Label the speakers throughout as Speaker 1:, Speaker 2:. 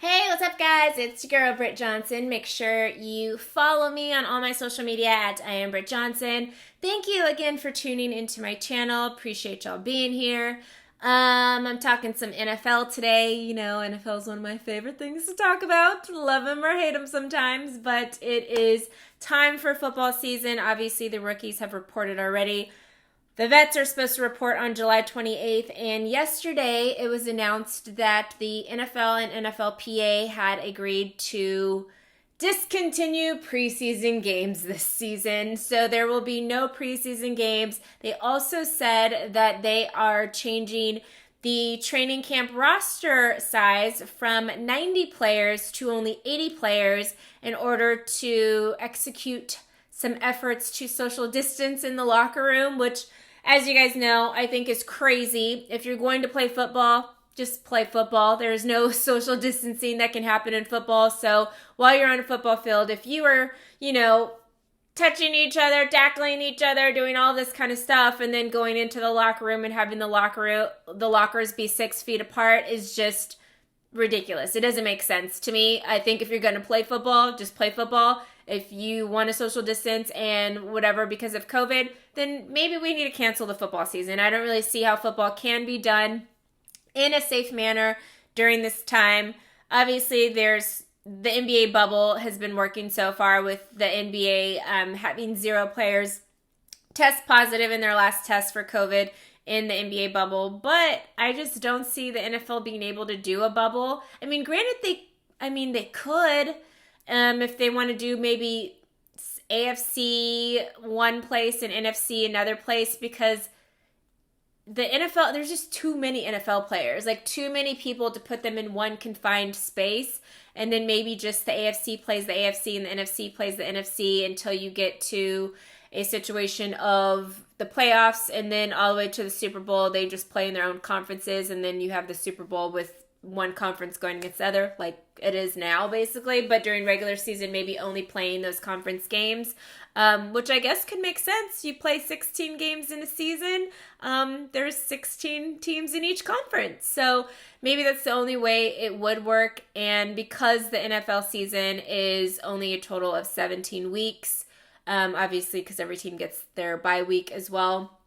Speaker 1: Hey, what's up, guys? It's your girl, Britt Johnson. Make sure you follow me on all my social media at I am Britt Johnson. Thank you again for tuning into my channel. Appreciate y'all being here. I'm talking some NFL today. You know, NFL is one of my favorite things to talk about. Love them or hate them sometimes, but it is time for football season. Obviously, the rookies have reported already. The vets are supposed to report on July 28th, and yesterday it was announced that the NFL and NFLPA had agreed to discontinue preseason games this season. So there will be no preseason games. They also said that they are changing the training camp roster size from 90 players to only 80 players in order to execute some efforts to social distance in the locker room, which, as you guys know, I think is crazy. If you're going to play football, just play football. There's no social distancing that can happen in football. So while you're on a football field, if you are, touching each other, tackling each other, doing all this kind of stuff, and then going into the locker room and having the lockers be 6 feet apart is just ridiculous. It doesn't make sense to me. I think if you're going to play football, just play football. If you want to social distance and whatever because of COVID, then maybe we need to cancel the football season. I don't really see how football can be done in a safe manner during this time. Obviously, there's the NBA bubble has been working so far with the NBA having 0 players test positive in their last test for COVID in the NBA bubble. But I just don't see the NFL being able to do a bubble. I mean, granted, they could. If they want to do maybe AFC one place and NFC another place, because the NFL, there's just too many NFL players, like too many people to put them in one confined space, and then maybe just the AFC plays the AFC and the NFC plays the NFC until you get to a situation of the playoffs, and then all the way to the Super Bowl, they just play in their own conferences, and then you have the Super Bowl with one conference going against the other, like it is now basically, but during regular season maybe only playing those conference games, which I guess could make sense. You play 16 games in a season, there's 16 teams in each conference, so maybe that's the only way it would work. And because the NFL season is only a total of 17 weeks, obviously because every team gets their bye week as well,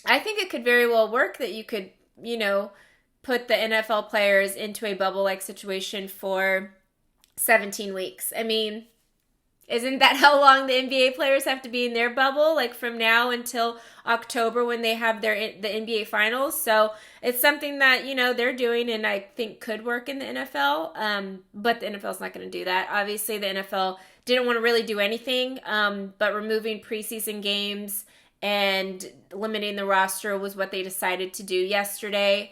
Speaker 1: I think it could very well work that you could, put the NFL players into a bubble-like situation for 17 weeks. I mean, isn't that how long the NBA players have to be in their bubble? Like from now until October when they have the NBA finals. So it's something that, they're doing and I think could work in the NFL. But the NFL's not going to do that. Obviously, the NFL didn't want to really do anything, but removing preseason games and limiting the roster was what they decided to do yesterday.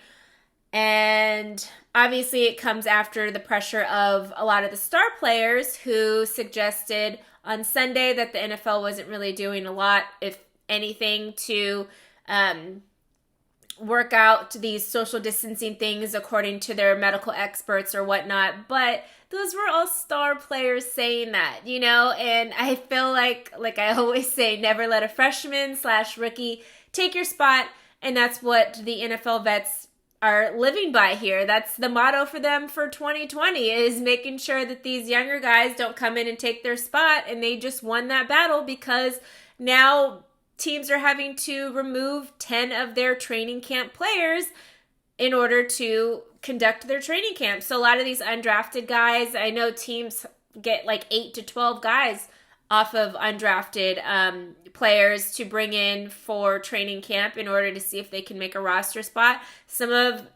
Speaker 1: And obviously it comes after the pressure of a lot of the star players who suggested on Sunday that the NFL wasn't really doing a lot, if anything, to work out these social distancing things according to their medical experts or whatnot. But those were all star players saying that, and I feel like I always say, never let a freshman/rookie take your spot. And that's what the NFL vets are living by here. That's the motto for them for 2020, is making sure that these younger guys don't come in and take their spot. And they just won that battle because now teams are having to remove 10 of their training camp players in order to conduct their training camp. So a lot of these undrafted guys, I know teams get like 8 to 12 guys off of undrafted players to bring in for training camp in order to see if they can make a roster spot. Some of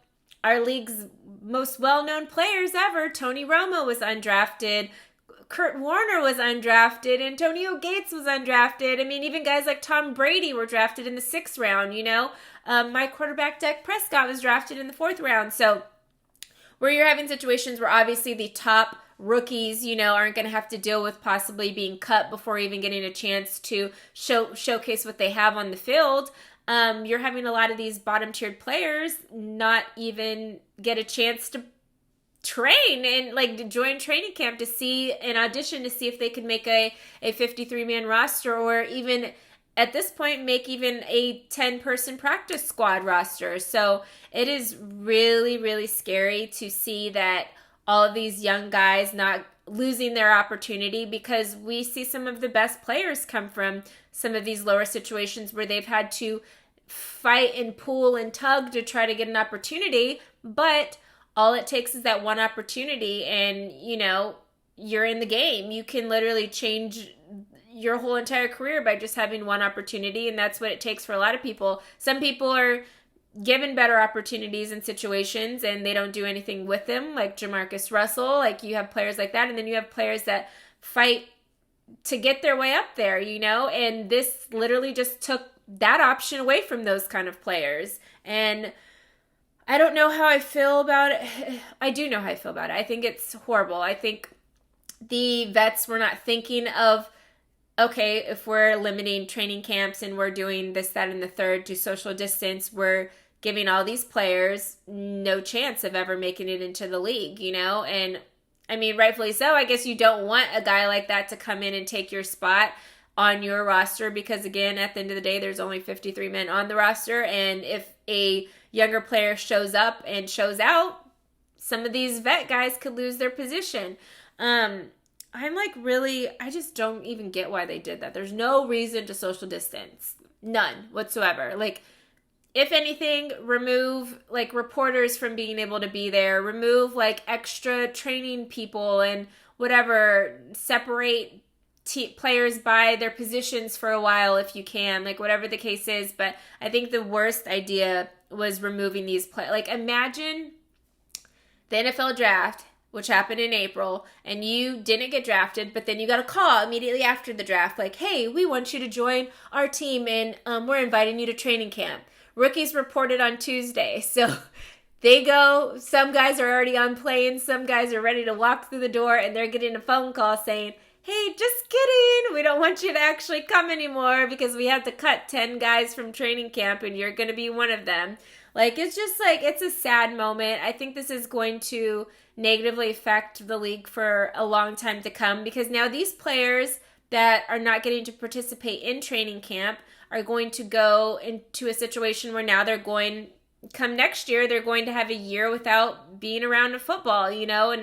Speaker 1: our league's most well-known players ever, Tony Romo was undrafted, Kurt Warner was undrafted, Antonio Gates was undrafted. I mean, even guys like Tom Brady were drafted in the 6th round, my quarterback Dak Prescott was drafted in the 4th round. So where you're having situations where obviously the top rookies, aren't going to have to deal with possibly being cut before even getting a chance to showcase what they have on the field. You're having a lot of these bottom-tiered players not even get a chance to train and to join training camp to see an audition to see if they could make a 53-man roster, or even at this point make even a 10-person practice squad roster. So it is really, really scary to see that all of these young guys not losing their opportunity, because we see some of the best players come from some of these lower situations where they've had to fight and pull and tug to try to get an opportunity, but all it takes is that one opportunity and, you're in the game. You can literally change your whole entire career by just having one opportunity, and that's what it takes for a lot of people. Some people are given better opportunities in situations and they don't do anything with them, like Jamarcus Russell. Like, you have players like that, and then you have players that fight to get their way up there, and this literally just took that option away from those kind of players. And I don't know how I feel about it. I do know how I feel about it. I think it's horrible. I think the vets were not thinking of, okay, if we're limiting training camps and we're doing this, that, and the third to social distance, we're giving all these players no chance of ever making it into the league, And I mean, rightfully so. I guess you don't want a guy like that to come in and take your spot on your roster, because again, at the end of the day, there's only 53 men on the roster. And if a younger player shows up and shows out, some of these vet guys could lose their position. I just don't even get why they did that. There's no reason to social distance. None whatsoever. Like, if anything, remove like reporters from being able to be there, remove like extra training people and whatever, separate players by their positions for a while if you can, like whatever the case is. But I think the worst idea was removing these players. Like, imagine the NFL draft, which happened in April, and you didn't get drafted, but then you got a call immediately after the draft, like, hey, we want you to join our team, and we're inviting you to training camp. Rookies reported on Tuesday, so they go, some guys are already on planes, some guys are ready to walk through the door, and they're getting a phone call saying, hey, just kidding, we don't want you to actually come anymore because we have to cut 10 guys from training camp, and you're going to be one of them. Like, it's just like, it's a sad moment. I think this is going to negatively affect the league for a long time to come, because now these players that are not getting to participate in training camp are going to go into a situation where now come next year, they're going to have a year without being around a football, and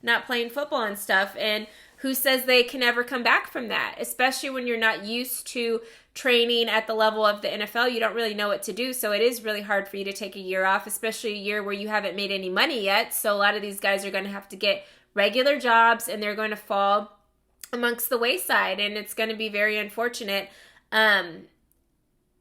Speaker 1: not playing football and stuff. And who says they can ever come back from that? Especially when you're not used to training at the level of the NFL, you don't really know what to do. So it is really hard for you to take a year off, especially a year where you haven't made any money yet. So a lot of these guys are going to have to get regular jobs, and they're going to fall amongst the wayside, and it's going to be very unfortunate.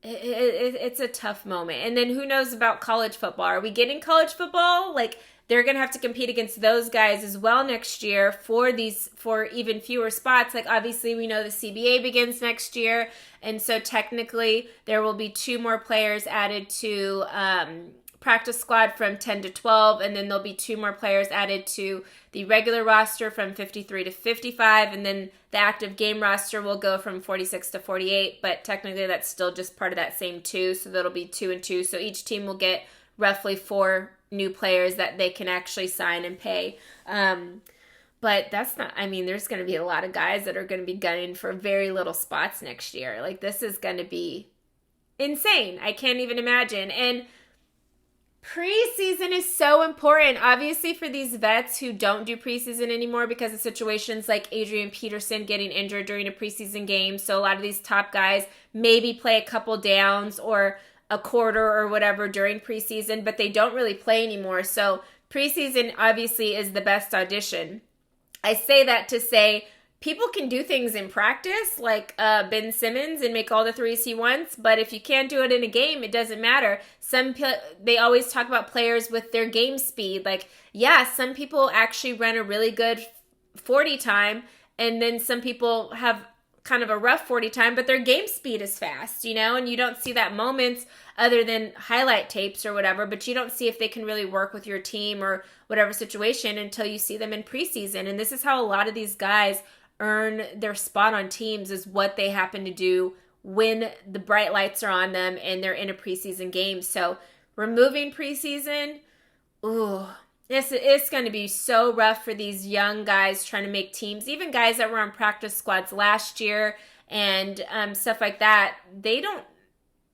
Speaker 1: It's a tough moment. And then who knows about college football? Are we getting college football? Like, they're going to have to compete against those guys as well next year for even fewer spots. Like, obviously, we know the CBA begins next year, and so technically there will be 2 more players added to practice squad from 10 to 12, and then there'll be 2 more players added to the regular roster from 53 to 55, and then the active game roster will go from 46 to 48, but technically that's still just part of that same 2, so that'll be 2 and 2. So each team will get roughly 4 new players that they can actually sign and pay. But that's not, I mean, there's going to be a lot of guys that are going to be gunning for very little spots next year. Like, this is going to be insane. I can't even imagine. And preseason is so important, obviously, for these vets who don't do preseason anymore because of situations like Adrian Peterson getting injured during a preseason game. So a lot of these top guys maybe play a couple downs or a quarter or whatever during preseason, but they don't really play anymore. So preseason obviously is the best audition. I say that to say people can do things in practice like Ben Simmons and make all the threes he wants, but if you can't do it in a game, it doesn't matter. They always talk about players with their game speed. Like, yeah, some people actually run a really good 40 time, and then some people have kind of a rough 40 time, but their game speed is fast, and you don't see that moments other than highlight tapes or whatever, but you don't see if they can really work with your team or whatever situation until you see them in preseason. And this is how a lot of these guys earn their spot on teams, is what they happen to do when the bright lights are on them and they're in a preseason game. So removing preseason, it's going to be so rough for these young guys trying to make teams, even guys that were on practice squads last year and stuff like that. They're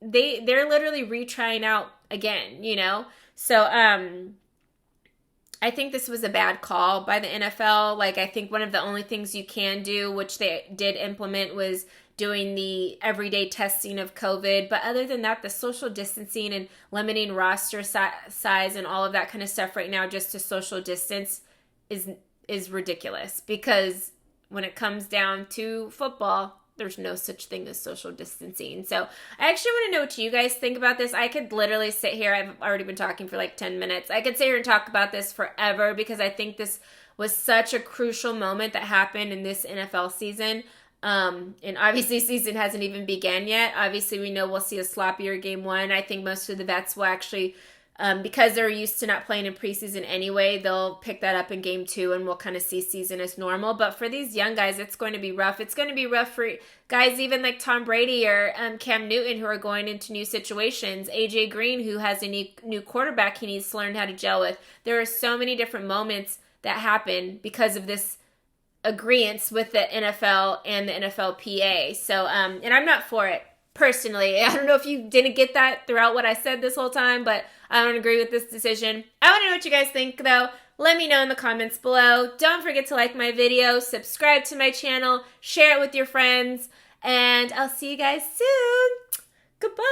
Speaker 1: literally retrying out again, So I think this was a bad call by the NFL. Like, I think one of the only things you can do, which they did implement, was doing the everyday testing of COVID. But other than that, the social distancing and limiting roster size and all of that kind of stuff right now just to social distance is ridiculous. Because when it comes down to football, there's no such thing as social distancing. So I actually want to know what you guys think about this. I could literally sit here. I've already been talking for like 10 minutes. I could sit here and talk about this forever because I think this was such a crucial moment that happened in this NFL season. And obviously season hasn't even begun yet. Obviously we know we'll see a sloppier game one. I think most of the vets will actually, because they're used to not playing in preseason anyway, they'll pick that up in game two and we'll kind of see season as normal. But for these young guys, it's going to be rough. It's going to be rough for guys even like Tom Brady or Cam Newton who are going into new situations. AJ Green, who has a new quarterback he needs to learn how to gel with. There are so many different moments that happen because of this agreement with the NFL and the NFLPA. So, and I'm not for it. Personally, I don't know if you didn't get that throughout what I said this whole time, but I don't agree with this decision. I want to know what you guys think, though. Let me know in the comments below. Don't forget to like my video, subscribe to my channel, share it with your friends, and I'll see you guys soon. Goodbye.